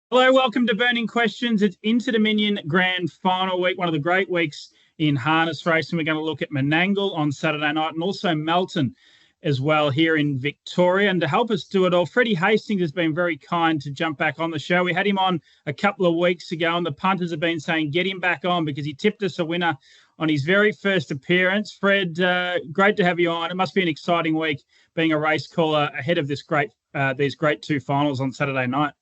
Hello, welcome to Burning Questions. It's Inter Dominion Grand Final week, one of the great weeks in harness racing. We're going to look at Menangle on Saturday night and also Melton as well here in Victoria. And to help us do it all, Freddie Hastings has been very kind to jump back on the show. We had him on a couple of weeks ago, and the punters have been saying get him back on because he tipped us a winner on his very first appearance. Fred, great to have you on. It must be an exciting week being a race caller ahead of these great two finals on Saturday night.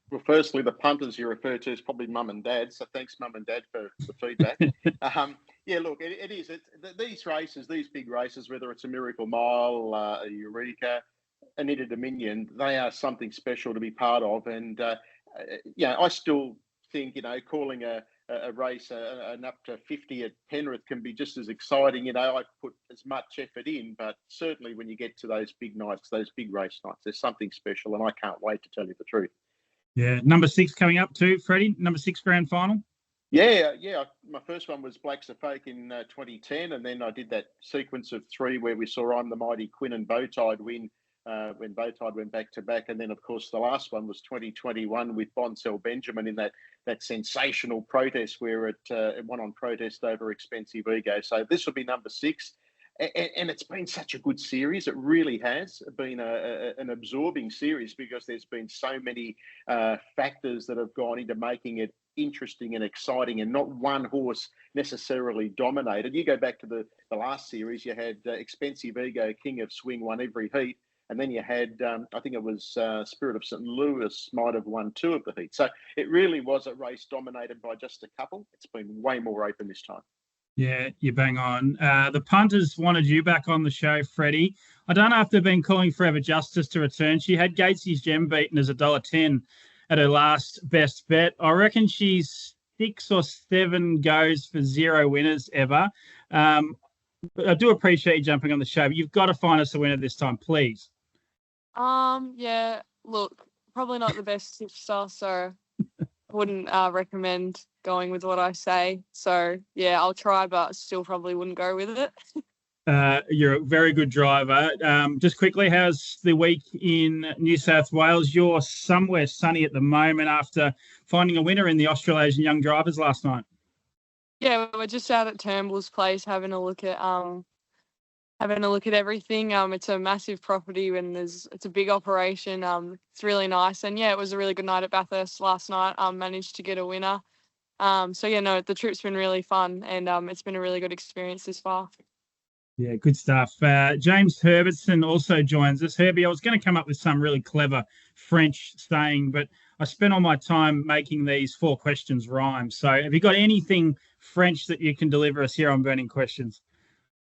Well, firstly, the punters you refer to is probably mum and dad. So thanks, mum and dad, for the feedback. Yeah, look, it is. These races, these big races, whether it's a Miracle Mile, a Eureka, an Inter Dominion, they are something special to be part of. And, I still think, calling a race an up to 50 at Penrith can be just as exciting. I put as much effort in, but certainly when you get to those big nights, those big race nights, there's something special. And I can't wait to tell you the truth. Yeah, number 6 coming up too, Freddie. Number 6 grand final. Yeah. My first one was Black Folk in 2010, and then I did that sequence of 3 where we saw I'm the Mighty Quinn and Bowtide win when Bowtide went back to back, and then of course the last one was 2021 with Bonsell Benjamin in that sensational protest where it won on protest over Expensive Ego. So this will be number 6. And it's been such a good series. It really has been an absorbing series because there's been so many factors that have gone into making it interesting and exciting, and not one horse necessarily dominated. You go back to the last series, you had Expensive Ego, King of Swing, won every heat. And then you had, I think it was Spirit of St. Louis might have won 2 of the heats. So it really was a race dominated by just a couple. It's been way more open this time. Yeah, you bang on. The punters wanted you back on the show, Freddie. I don't know if they've been calling Forever Justice to return. She had Gatesy's Gem beaten as $1.10 at her last best bet. I reckon she's 6 or 7 goes for 0 winners ever. I do appreciate you jumping on the show, but you've got to find us a winner this time, please. Yeah, look, probably not the best tipster, so wouldn't recommend going with what I say. So, yeah, I'll try, but still probably wouldn't go with it. You're a very good driver. Just quickly, how's the week in New South Wales? You're somewhere sunny at the moment after finding a winner in the Australasian Young Drivers last night. Yeah, we're just out at Turnbull's place having a look at everything. It's a massive property and it's a big operation. It's really nice. And yeah, it was a really good night at Bathurst last night. Managed to get a winner. The trip's been really fun and it's been a really good experience this far. Yeah, good stuff. James Herbertson also joins us. Herbie, I was going to come up with some really clever French saying, but I spent all my time making these 4 questions rhyme. So have you got anything French that you can deliver us here on Burning Questions?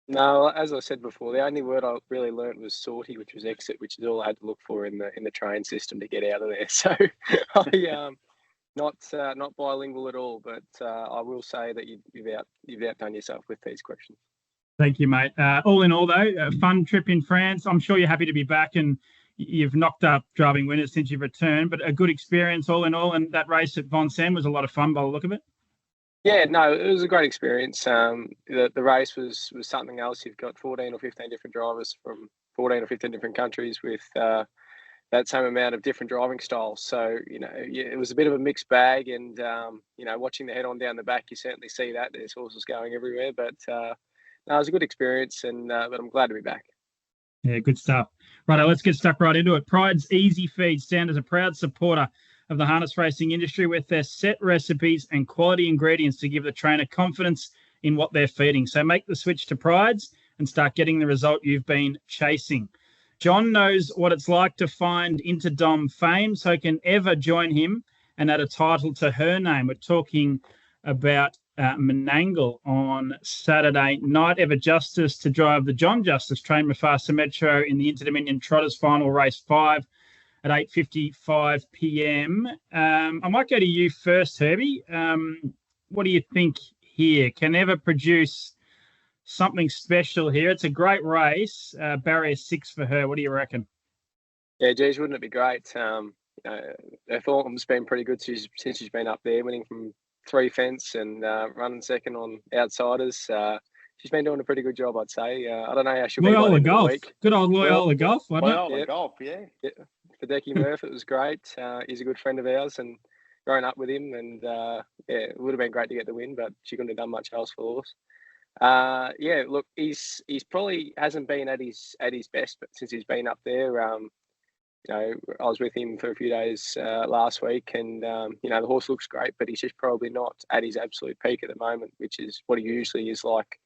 No, as I said before, the only word I really learnt was sortie, which was exit, which is all I had to look for in the train system to get out of there. So I not bilingual at all, but I will say that you've outdone yourself with these questions. Thank you, mate. All in all, though, a fun trip in France. I'm sure you're happy to be back, and you've knocked up driving winners since you've returned. But a good experience, all in all, and that race at Vincennes was a lot of fun by the look of it. Yeah, no, it was a great experience. The race was something else. You've got 14 or 15 different drivers from 14 or 15 different countries with that same amount of different driving styles. So, it was a bit of a mixed bag. And, watching the head-on down the back, you certainly see that. There's horses going everywhere. But it was a good experience, but I'm glad to be back. Yeah, good stuff. Right, let's get stuck right into it. Pride's Easy Feed stand as a proud supporter of the harness racing industry with their set recipes and quality ingredients to give the trainer confidence in what they're feeding. So make the switch to Pride's and start getting the result you've been chasing. John knows what it's like to find Interdom fame, so can Eva join him and add a title to her name. We're talking about Menangle on Saturday night. Eva Justice to drive the John Justice train Mufasa Metro in the Inter Dominion Trotters final race 5 at 8:55 p.m. I might go to you first, Herbie. What do you think here? Can Eva produce something special here? It's a great race. Barrier 6 for her. What do you reckon? Yeah, geez, wouldn't it be great? Her form's been pretty good since she's been up there, winning from 3 fence and running second on outsiders. She's been doing a pretty good job, I'd say. I don't know how she'll be by the end of the week. Good old Loyola Golf, wasn't it? Loyola Golf, yeah. For Decky Murph, it was great. He's a good friend of ours, and grown up with him, and it would have been great to get the win, but she couldn't have done much else for the horse. Look, he's probably hasn't been at his best, but since he's been up there, I was with him for a few days last week, and the horse looks great, but he's just probably not at his absolute peak at the moment, which is what he usually is like.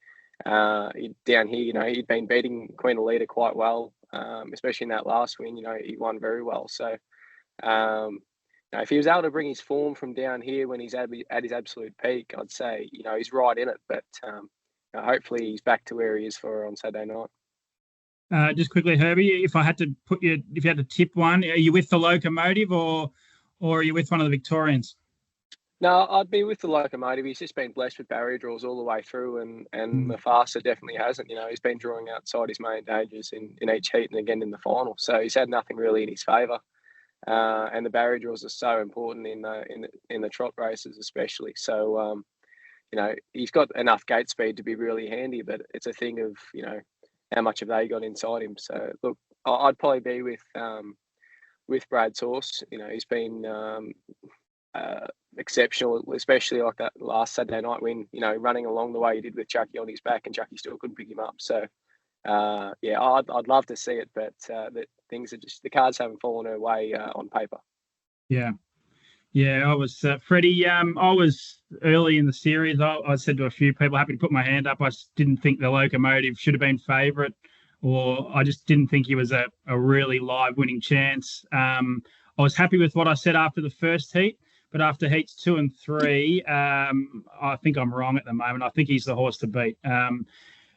Down here, he'd been beating Queen Elida quite well, especially in that last win. He won very well. So, if he was able to bring his form from down here when he's at his absolute peak, I'd say he's right in it. But hopefully he's back to where he is for on Saturday night. Just quickly, Herbie, if you had to tip one, are you with the Locomotive or are you with one of the Victorians? No, I'd be with the Locomotive. He's just been blessed with barrier draws all the way through, and Mufasa definitely hasn't. He's been drawing outside his main dangers in each heat and again in the final. So he's had nothing really in his favour. And the barrier draws are so important in the trot races, especially. So he's got enough gate speed to be really handy, but it's a thing of how much have they got inside him. So look, I'd probably be with Brad's horse. He's been exceptional, especially like that last Saturday night win. Running along the way he did with Chucky on his back, and Chucky still couldn't pick him up. So I'd love to see it, but the cards haven't fallen her way on paper. I was Freddie. I was early in the series. I said to a few people, happy to put my hand up. I didn't think the Locomotive should have been favourite, or I just didn't think he was a really live winning chance. I was happy with what I said after the first heat, but after heats 2 and 3, I think I'm wrong at the moment. I think he's the horse to beat. Are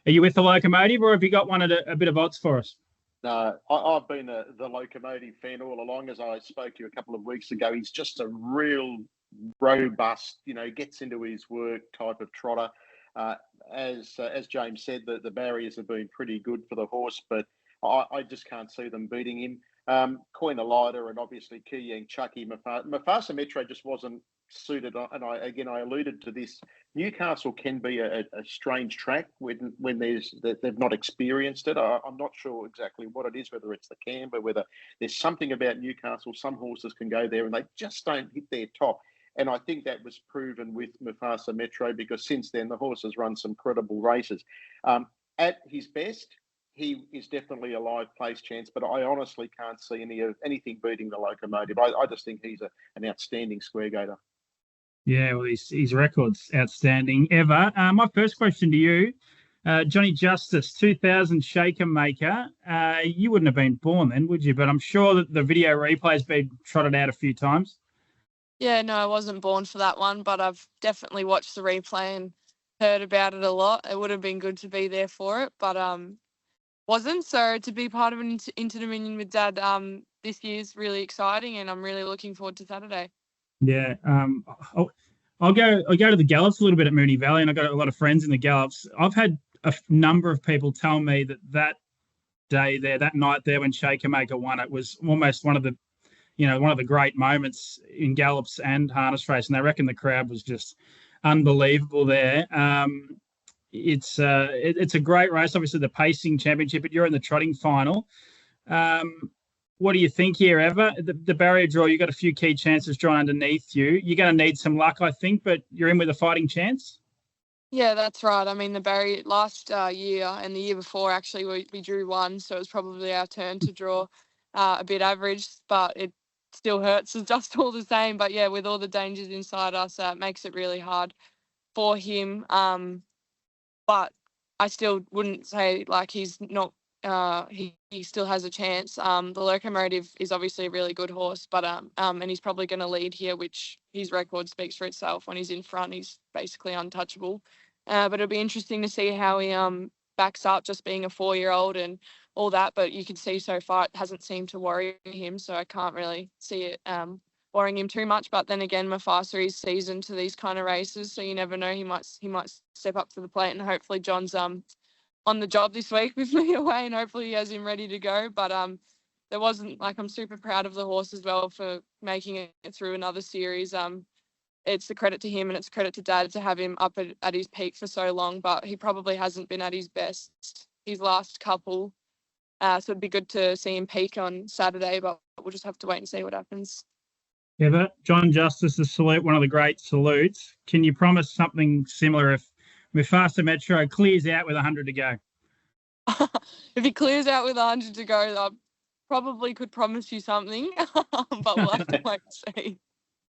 you with the Locomotive, or have you got one at a bit of odds for us? No, I've been the Locomotive fan all along. As I spoke to you a couple of weeks ago, he's just a real robust, gets into his work type of trotter. As James said, the barriers have been pretty good for the horse, but I just can't see them beating him. Queen Elida and obviously Kiyang, Chucky, Mufasa Metro just wasn't suited. And I alluded to this. Newcastle can be a strange track when they've not experienced it. I'm not sure exactly what it is, whether it's the camber, whether there's something about Newcastle. Some horses can go there and they just don't hit their top. And I think that was proven with Mufasa Metro, because since then the horse has run some credible races. At his best, he is definitely a live place chance, but I honestly can't see anything beating the Locomotive. I just think he's an outstanding square gator. Yeah, well, his record's outstanding ever. My first question to you, Johnny Justice, 2000 Shaker Maker. You wouldn't have been born then, would you? But I'm sure that the video replay's been trotted out a few times. Yeah, no, I wasn't born for that one, but I've definitely watched the replay and heard about it a lot. It would have been good to be there for it, but wasn't. So to be part of an Inter-Dominion with Dad this year's really exciting, and I'm really looking forward to Saturday. Yeah, I'll go to the Gallops a little bit at Moonee Valley, and I've got a lot of friends in the Gallops. I've had a number of people tell me that day there, that night there when Shaker Maker won, it was almost one of the great moments in Gallops and harness race, and they reckon the crowd was just unbelievable there. It's a great race, obviously the pacing championship, but you're in the trotting final. What do you think here, Eva? The barrier draw, you've got a few key chances drawn underneath you. You're going to need some luck, I think, but you're in with a fighting chance? Yeah, that's right. I mean, the barrier last year and the year before, actually, we drew one, so it was probably our turn to draw a bit average, but it still hurts just all the same. But, yeah, with all the dangers inside us, it makes it really hard for him. But I still wouldn't say, he's not he still has a chance. The Locomotive is obviously a really good horse, but and he's probably going to lead here, which his record speaks for itself. When he's in front, he's basically untouchable. But it'll be interesting to see how he backs up, just being a 4-year-old and all that. But you can see so far it hasn't seemed to worry him, so I can't really see it worrying him too much. But then again, Mufasa is seasoned to these kind of races, so you never know. He might step up to the plate, and hopefully John's on the job this week with me away, and hopefully he has him ready to go. But there wasn't, I'm super proud of the horse as well for making it through another series. It's a credit to him and it's a credit to Dad to have him up at his peak for so long, but he probably hasn't been at his best his last couple. So it'd be good to see him peak on Saturday, but we'll just have to wait and see what happens. Ever. John Justice's salute, one of the great salutes. Can you promise something similar if Mufasa Metro clears out with 100 to go? If he clears out with 100 to go, I probably could promise you something, but we'll have to wait and see.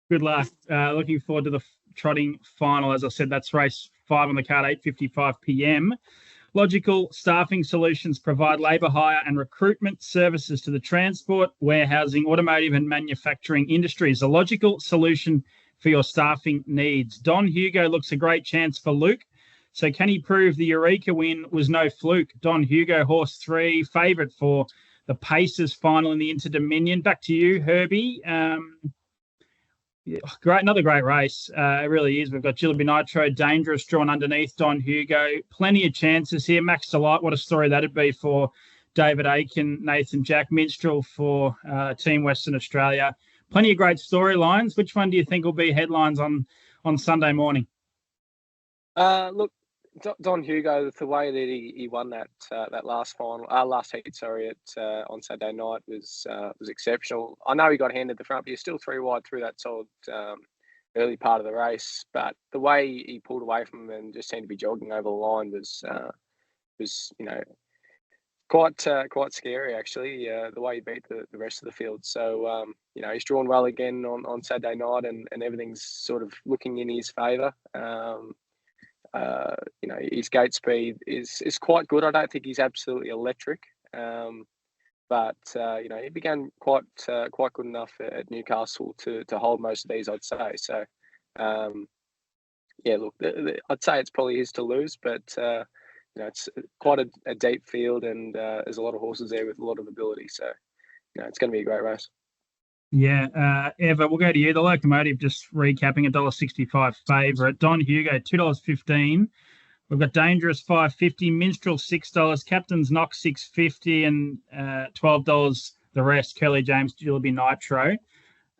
Good luck. Looking forward to the trotting final. As I said, that's race 5 on the card, 8:55 p.m. Logical Staffing Solutions provide labour hire and recruitment services to the transport, warehousing, automotive and manufacturing industries. A logical solution for your staffing needs. Don Hugo looks a great chance for Luke. So can he prove the Eureka win was no fluke? Don Hugo, horse 3, favourite for the Pacers final in the Inter-Dominion. Back to you, Herbie. Another great race. It really is. We've got Jillaby Nitro, Dangerous, drawn underneath Don Hugo. Plenty of chances here. Max Delight, what a story that'd be for David Aiken, Nathan Jack, Minstrel for Team Western Australia. Plenty of great storylines. Which one do you think will be headlines on Sunday morning? Look, Don Hugo, the way that he won that last heat, on Saturday night was exceptional. I know he got handed the front, but he's still 3 wide through that solid early part of the race. But the way he pulled away from him and just seemed to be jogging over the line was quite scary actually. The way he beat the rest of the field. So he's drawn well again on Saturday night, and everything's sort of looking in his favour. His gate speed is quite good. I don't think he's absolutely electric, but he began quite good enough at Newcastle to hold most of these, I'd say. So, look, I'd say it's probably his to lose, but it's quite a deep field, and there's a lot of horses there with a lot of ability. So, it's going to be a great race. Yeah, Eva, we'll go to you. The Locomotive, just recapping, $1.65 favourite. Don Hugo, $2.15. We've got Dangerous, $5.50. Minstrel, $6. Captain's Knock, $6.50, and $12 the rest. Curly James, Jillaby Nitro.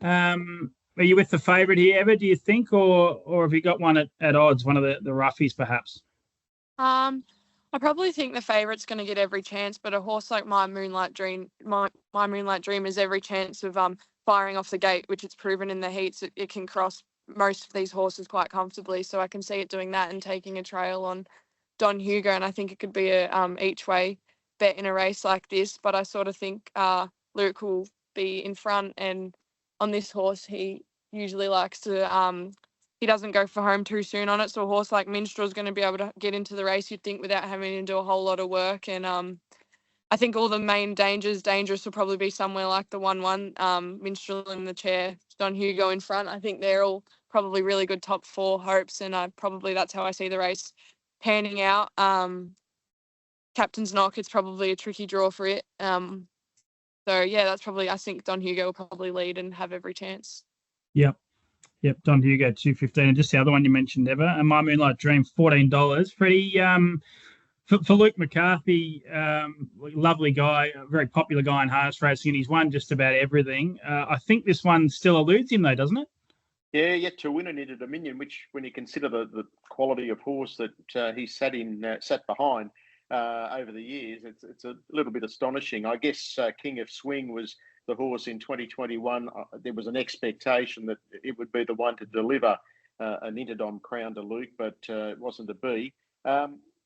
Are you with the favourite here, Eva, do you think, or have you got one at odds, one of the roughies perhaps? I probably think the favourite's going to get every chance, but a horse like My Moonlight Dream has every chance of firing off the gate, which it's proven in the heats. It can cross most of these horses quite comfortably, so I can see it doing that and taking a trail on Don Hugo, and I think it could be a each way bet in a race like this. But I sort of think Luke will be in front, and on this horse he usually likes to he doesn't go for home too soon on it, so a horse like Minstrel is going to be able to get into the race, you'd think, without having to do a whole lot of work. And I think all the main Dangerous will probably be somewhere like the 1-1, Minstrel in the chair, Don Hugo in front. I think they're all probably really good top 4 hopes, and that's how I see the race panning out. Captain's Knock, it's probably a tricky draw for it. I think Don Hugo will probably lead and have every chance. Yep, Don Hugo, $2.15. And just the other one you mentioned, Eva, and My Moonlight Dream, $14. Freddie, for Luke McCarthy, lovely guy, a very popular guy in harness racing, and he's won just about everything. I think this one still eludes him, though, doesn't it? Yeah, yet to win an Inter-Dominion, which, when you consider the quality of horse that he sat behind over the years, it's a little bit astonishing. I guess King of Swing was the horse in 2021. There was an expectation that it would be the one to deliver an Interdom crown to Luke, but it wasn't to be.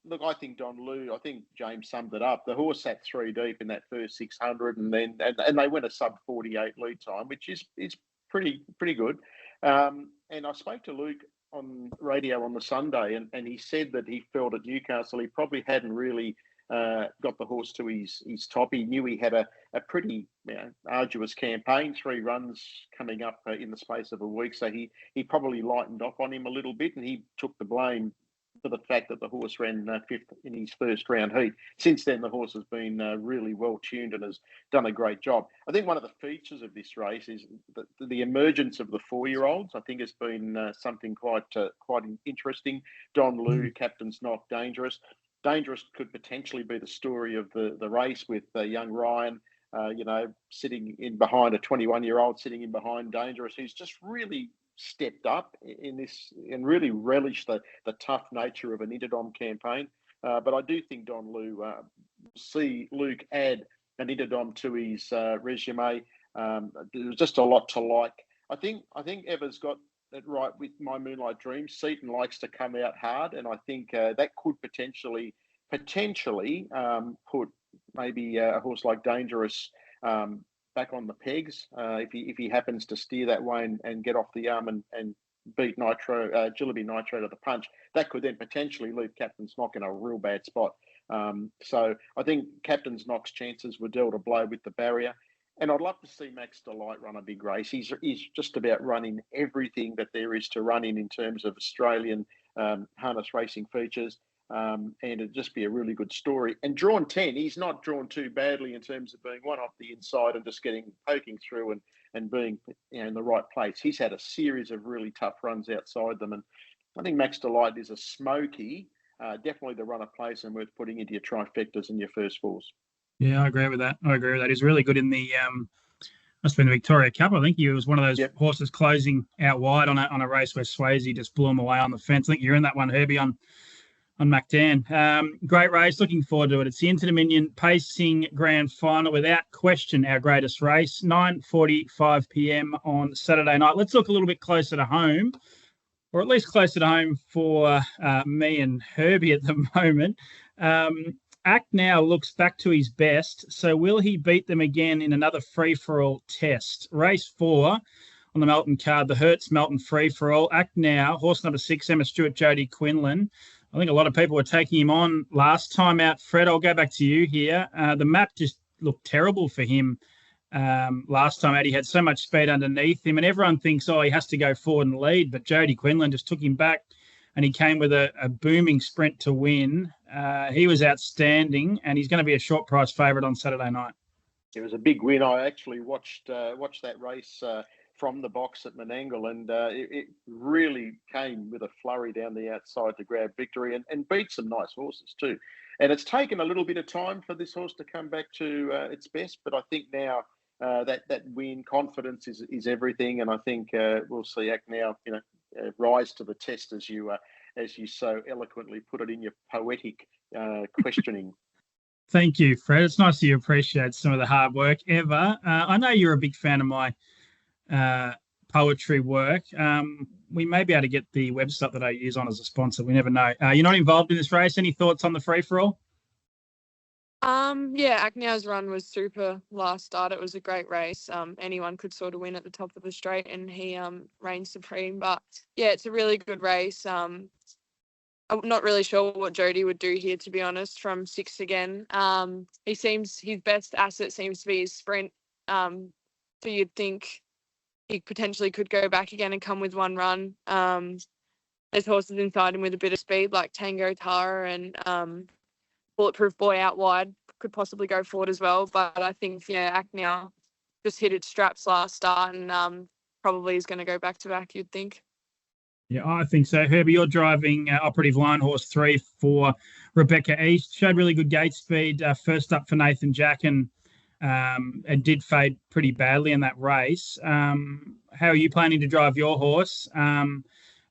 Look, I think I think James summed it up. The horse sat 3 deep in that first 600, and they went a sub 48 lead time, which is pretty good. And I spoke to Luke on radio on the Sunday, and he said that he felt at Newcastle he probably hadn't really got the horse to his top. He knew he had a pretty arduous campaign, 3 runs coming up in the space of a week, so he probably lightened off on him a little bit, and he took the blame for the fact that the horse ran 5th in his first round heat. Since then, the horse has been really well tuned and has done a great job. I think one of the features of this race is the emergence of the 4-year-olds. I think has been something quite interesting. Don Liu, Captain's Knock, Dangerous. Dangerous could potentially be the story of the race, with young Ryan, sitting in behind a 21-year-old, sitting in behind Dangerous, who's just really stepped up in this and really relished the tough nature of an Interdom campaign. But I do think Don Liu see Luke add an Interdom to his resume. There's just a lot to like I think Ever's got it right with My Moonlight Dream. Seaton likes to come out hard, and I think that could potentially put maybe a horse like Dangerous back on the pegs if he happens to steer that way and get off the arm and beat Jillaby Nitro to the punch. That could then potentially leave Captain's Knock in a real bad spot. So I think Captain's Knock's chances were dealt a blow with the barrier. And I'd love to see Max Delight run a big race. He's just about running everything that there is to run in terms of Australian harness racing features. And it'd just be a really good story. And drawn 10, he's not drawn too badly in terms of being one off the inside and just poking through and being in the right place. He's had a series of really tough runs outside them. And I think Max Delight is a smoky, definitely the runner place and worth putting into your trifectas and your first fours. Yeah, I agree with that. He's really good in the must have been the Victoria Cup. I think he was one of those horses closing out wide on a race where Swayze just blew him away on the fence. I think you're in that one, Herbie, on MacDan. Great race. Looking forward to it. It's the Inter-Dominion Pacing Grand Final, without question our greatest race. 9:45 p.m. on Saturday night. Let's look a little bit closer to home, or at least closer to home for me and Herbie at the moment. Act Now looks back to his best, so will he beat them again in another free-for-all test? Race 4 on the Melton card, the Hertz Melton free-for-all. Act Now, horse number 6, Emma Stewart, Jodie Quinlan. I think a lot of people were taking him on last time out. Fred, I'll go back to you here. The map just looked terrible for him last time out. He had so much speed underneath him, and everyone thinks, he has to go forward and lead, but Jodie Quinlan just took him back, and he came with a booming sprint to win. He was outstanding, and he's going to be a short price favourite on Saturday night. It was a big win. I actually watched that race from the box at Menangle, and it really came with a flurry down the outside to grab victory and beat some nice horses too. And it's taken a little bit of time for this horse to come back to its best, but I think now that win, confidence is everything, and I think we'll see Act Now, rise to the test as you so eloquently put it in your poetic questioning. Thank you, Fred. It's nice that you appreciate some of the hard work. Eva, I know you're a big fan of my poetry work. We may be able to get the website that I use on as a sponsor. We never know. You're not involved in this race. Any thoughts on the free-for-all? Yeah, Act Now's run was super last start. It was a great race. Anyone could sort of win at the top of the straight, and he reigned supreme. But yeah, it's a really good race. I'm not really sure what Jodie would do here, to be honest, from 6 again. His best asset seems to be his sprint. So you'd think he potentially could go back again and come with one run. There's horses inside him with a bit of speed, like Tango Tara and Bulletproof Boy out wide could possibly go forward as well. But I think, Act Now just hit its straps last start and probably is going to go back to back, you'd think. Yeah, I think so. Herbie, you're driving Operative Lion Horse 3 for Rebecca East. Showed really good gate speed. First up for Nathan Jack and did fade pretty badly in that race. How are you planning to drive your horse? And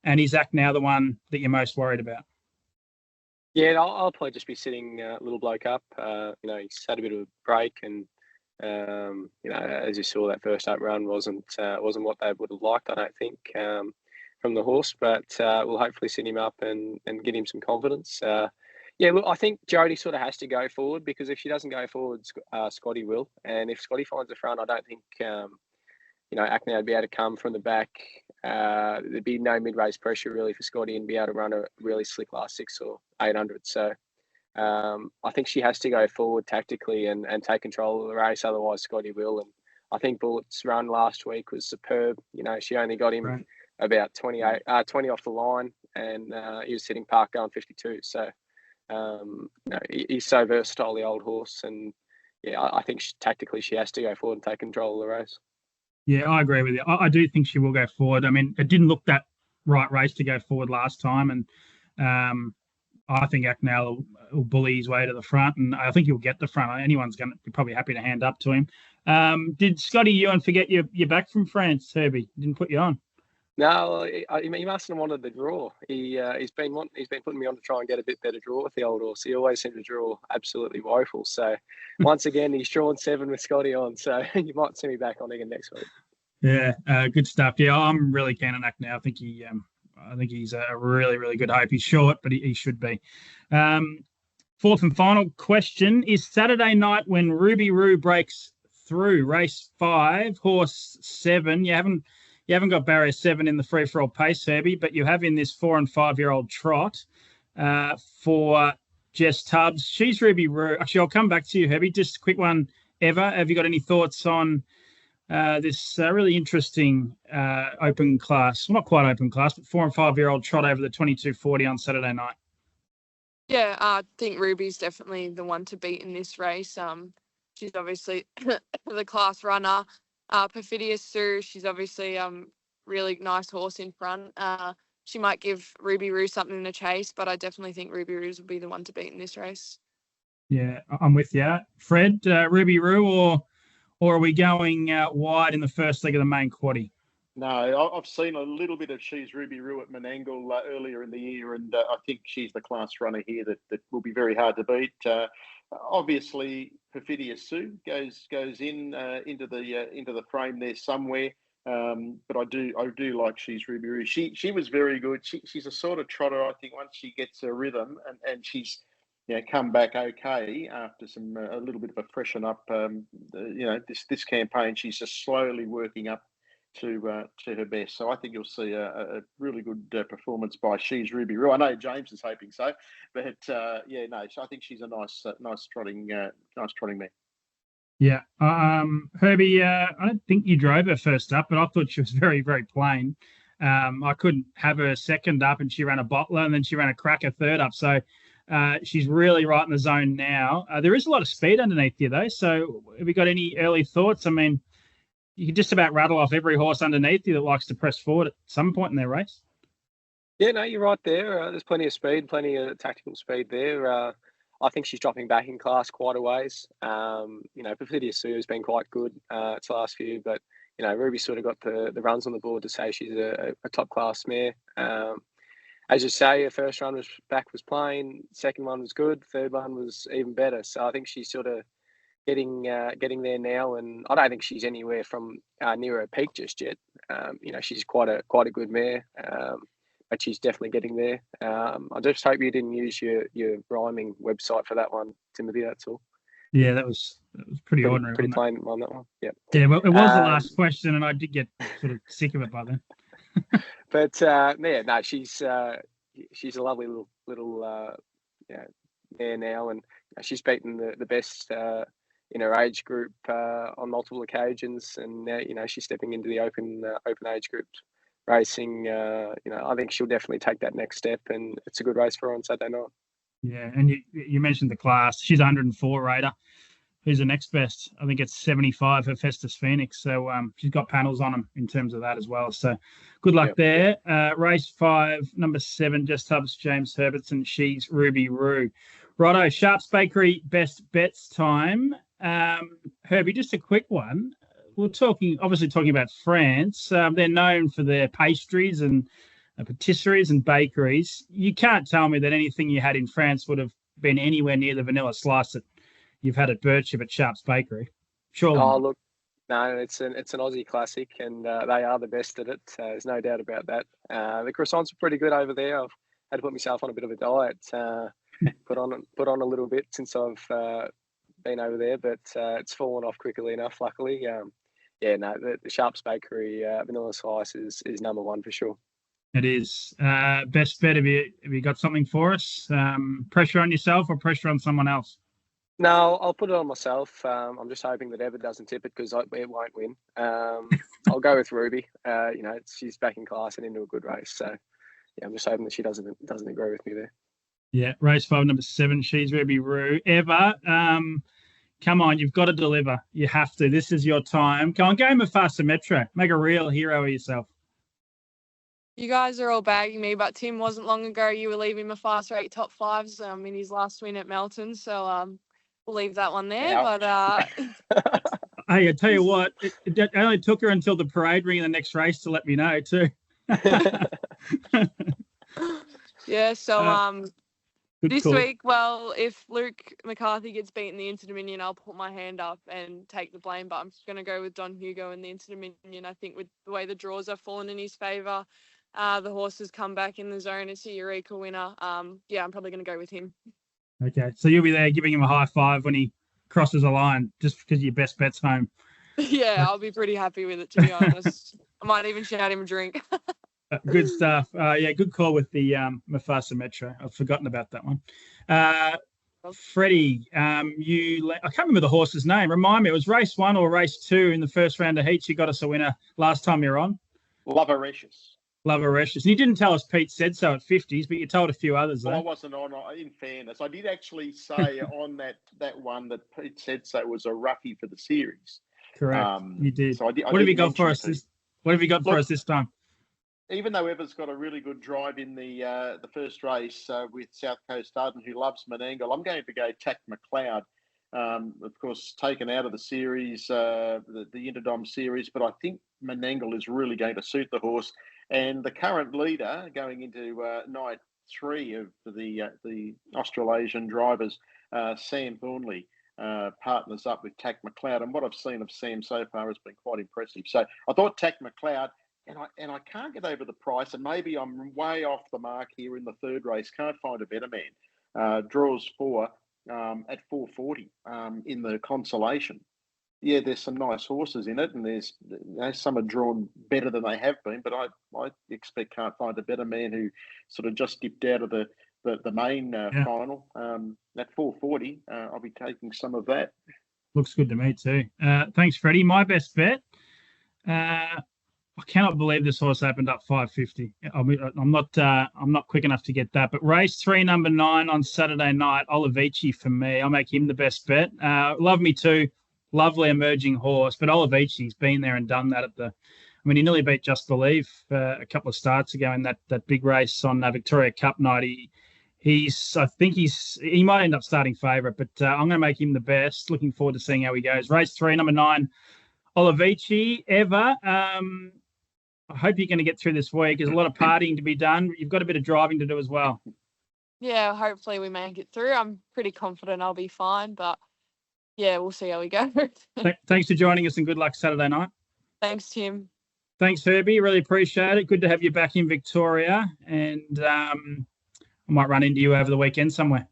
is Act Now the one that you're most worried about? Yeah, I'll probably just be sitting Little Bloke up. He's had a bit of a break, and as you saw, that first up run wasn't what they would have liked, I don't think, from the horse. But we'll hopefully sit him up and get him some confidence. Look, I think Jodie sort of has to go forward, because if she doesn't go forward, Scotty will. And if Scotty finds the front, I don't think Act Now would be able to come from the back. There'd be no mid-race pressure really for Scotty, and be able to run a really slick last 6 or 800. So I think she has to go forward tactically and take control of the race. Otherwise, Scotty will. And I think Bullet's run last week was superb. She only got him about 20 off the line, and he was sitting park going 52. So he's so versatile, the old horse. And I think tactically she has to go forward and take control of the race. Yeah, I agree with you. I do think she will go forward. I mean, it didn't look that right race to go forward last time, and I think Act Now will bully his way to the front, and I think he'll get the front. Anyone's going to be probably happy to hand up to him. Did Scotty Ewan forget you're back from France, Herbie? Didn't put you on? No, he mustn't have wanted the draw. He's been putting me on to try and get a bit better draw with the old horse. He always seemed to draw absolutely woeful. So once again, he's drawn 7 with Scotty on. So you might see me back on again next week. Yeah, good stuff. Yeah, I'm really keen on Ack now. I think he's a really, really good hope. He's short, but he should be. Fourth and final question is Saturday night when Ruby Roo breaks through race 5, horse 7. You haven't got barrier 7 in the free for all pace, Herbie, but you have in this 4 and 5-year-old trot for Jess Tubbs. She's Ruby Roo. Actually, I'll come back to you, Herbie. Just a quick one. Eva, have you got any thoughts on this really interesting open class? Well, not quite open class, but 4 and 5-year-old trot over the 22:40 on Saturday night. Yeah, I think Ruby's definitely the one to beat in this race. She's obviously the class runner. Perfidious Sue, she's obviously really nice horse in front. She might give Ruby Roo something to chase, but I definitely think Ruby Roo will be the one to beat in this race. Yeah, I'm with you. Fred, Ruby Roo, or are we going wide in the first leg of the main quaddie? No, I've seen a little bit of She's Ruby Roo at Menangle earlier in the year, and I think she's the class runner here that will be very hard to beat. Obviously, Perfidious Sue goes into the frame there somewhere, but I do like She's Ruby Roo. She was very good. She's a sort of trotter. I think once she gets her rhythm, and she's come back okay after a little bit of a freshen up. This campaign, she's just slowly working up to her best. So I think you'll see a really good performance by She's Ruby Roo. I know James is hoping so, but so I think she's a nice trotting mare. Yeah, Herbie, I don't think you drove her first up, but I thought she was very, very plain. I couldn't have her second up, and she ran a bottler, and then she ran a cracker third up. So she's really right in the zone now. There is a lot of speed underneath you, though. So have you got any early thoughts? I mean, you can just about rattle off every horse underneath you that likes to press forward at some point in their race. Yeah, no, you're right there. There's plenty of speed, plenty of tactical speed there. I think she's dropping back in class quite a ways. Perfidious Sue has been quite good its last few, but Ruby sort of got the runs on the board to say she's a top class mare. As you say, her first run was plain, second one was good, third one was even better. So I think she's sort of getting there now, and I don't think she's anywhere from near her peak just yet. She's quite a good mare, but she's definitely getting there. I just hope you didn't use your rhyming website for that one, Timothy. That's all. Yeah, that was pretty ordinary. Pretty plain on that one. Yeah. Yeah, well, it was the last question, and I did get sort of sick of it by then. But she's a lovely little mare now, and she's beaten the best in her age group on multiple occasions, and now she's stepping into the open age group racing. I think she'll definitely take that next step, and it's a good race for her on Saturday night. Yeah, and you mentioned the class. She's 104 Raider. Who's the next best? I think it's 75 for Festus Phoenix. So she's got panels on them in terms of that as well. So good luck there. Race 5, number 7, Just Tubbs, James Herbertson. She's Ruby Roo. Righto, Sharps Bakery best bets time. Herbie, just a quick one. We're obviously talking about France. They're known for their pastries and patisseries and bakeries. You can't tell me that anything you had in France would have been anywhere near the vanilla slice that you've had at Birchip at Sharps Bakery. Surely. Oh, look, no, it's an Aussie classic, and they are the best at it. There's no doubt about that. The croissants are pretty good over there. I've had to put myself on a bit of a diet. Put on a little bit since I've been over there, but it's fallen off quickly enough, luckily. The Sharps Bakery vanilla slice is number one for sure. It is. Best bet, have you got something for us? Pressure on yourself or pressure on someone else? No, I'll put it on myself. I'm just hoping that Eva doesn't tip it because it won't win. I'll go with Ruby. She's back in class and into a good race. So, I'm just hoping that she doesn't agree with me there. Yeah, race 5, number 7, She's Ruby Roo. Eva, come on, you've got to deliver. You have to. This is your time. Go on, game of Faster Metro. Make a real hero of yourself. You guys are all bagging me, but Tim, wasn't long ago you were leaving my fast rate top 5s in his last win at Melton. So we'll leave that one there. Ouch. But hey, I tell you what, it only took her until the parade ring in the next race to let me know too. yeah. So Good This call. week, well, if Luke McCarthy gets beaten the Inter-Dominion, I'll put my hand up and take the blame. But I'm just going to go with Don Hugo in the Inter-Dominion. I think with the way the draws have fallen in his favour, the horses come back in the zone. It's a Eureka winner. Yeah, I'm probably going to go with him. Okay, so you'll be there giving him a high five when he crosses a line, just because your best bet's home. Yeah, I'll be pretty happy with it, to be honest. I might even shout him a drink. Good stuff. Yeah, good call with the Mufasa Metro. I've forgotten about that one. Freddie, I can't remember the horse's name. Remind me, it was race 1 or race 2 in the first round of heats. You got us a winner last time you were on. Loverecious. And you didn't tell us Pete said so at 50s, but you told a few others. Well, I wasn't on. In fairness, I did actually say on that one that Pete said so was a roughie for the series. Correct. You did. So what have you got for us this time? Even though Ever's got a really good drive in the first race with South Coast Arden, who loves Menangle, I'm going to go Tack McLeod. Of course, taken out of the series, the Interdom series, but I think Menangle is really going to suit the horse. And the current leader going into night 3 of the Australasian drivers, Sam Thornley, partners up with Tack McLeod. And what I've seen of Sam so far has been quite impressive. So I thought Tack McLeod. And I can't get over the price, and maybe I'm way off the mark here in the third race. Can't find a better man. Draws 4 at 440 in the consolation. Yeah, there's some nice horses in it, and there's some are drawn better than they have been. But I expect can't find a better man who sort of just dipped out of the main final at 440. I'll be taking some of that. Looks good to me too. Thanks, Freddie. My best bet. I cannot believe this horse opened up 550. I'm not quick enough to get that. But race 3, number 9 on Saturday night, Olivici for me. I'll make him the best bet. Love Me Too, lovely emerging horse. But Olivici's been there and done that he nearly beat Just Believe a couple of starts ago in that big race on Victoria Cup night. He might end up starting favourite, but I'm going to make him the best. Looking forward to seeing how he goes. Race 3, number 9, Olivici. Ever. I hope you're going to get through this week. There's a lot of partying to be done. You've got a bit of driving to do as well. Yeah, hopefully we make it through. I'm pretty confident I'll be fine, but yeah, we'll see how we go. Thanks for joining us and good luck Saturday night. Thanks, Tim. Thanks, Herbie. Really appreciate it. Good to have you back in Victoria, and I might run into you over the weekend somewhere.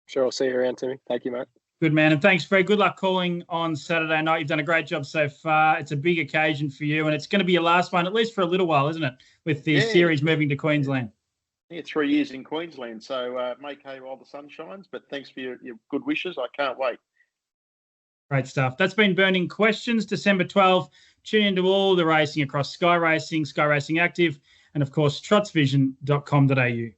Sure, I'll see you around, Timmy. Thank you, mate. Good man, and thanks, Fred. Good luck calling on Saturday night. You've done a great job so far. It's a big occasion for you, and it's going to be your last one, at least for a little while, isn't it, with the series moving to Queensland? Yeah, 3 years in Queensland, so make hay while the sun shines, but thanks for your good wishes. I can't wait. Great stuff. That's been Burning Questions, December 12. Tune into all the racing across Sky Racing, Sky Racing Active, and, of course, trotsvision.com.au.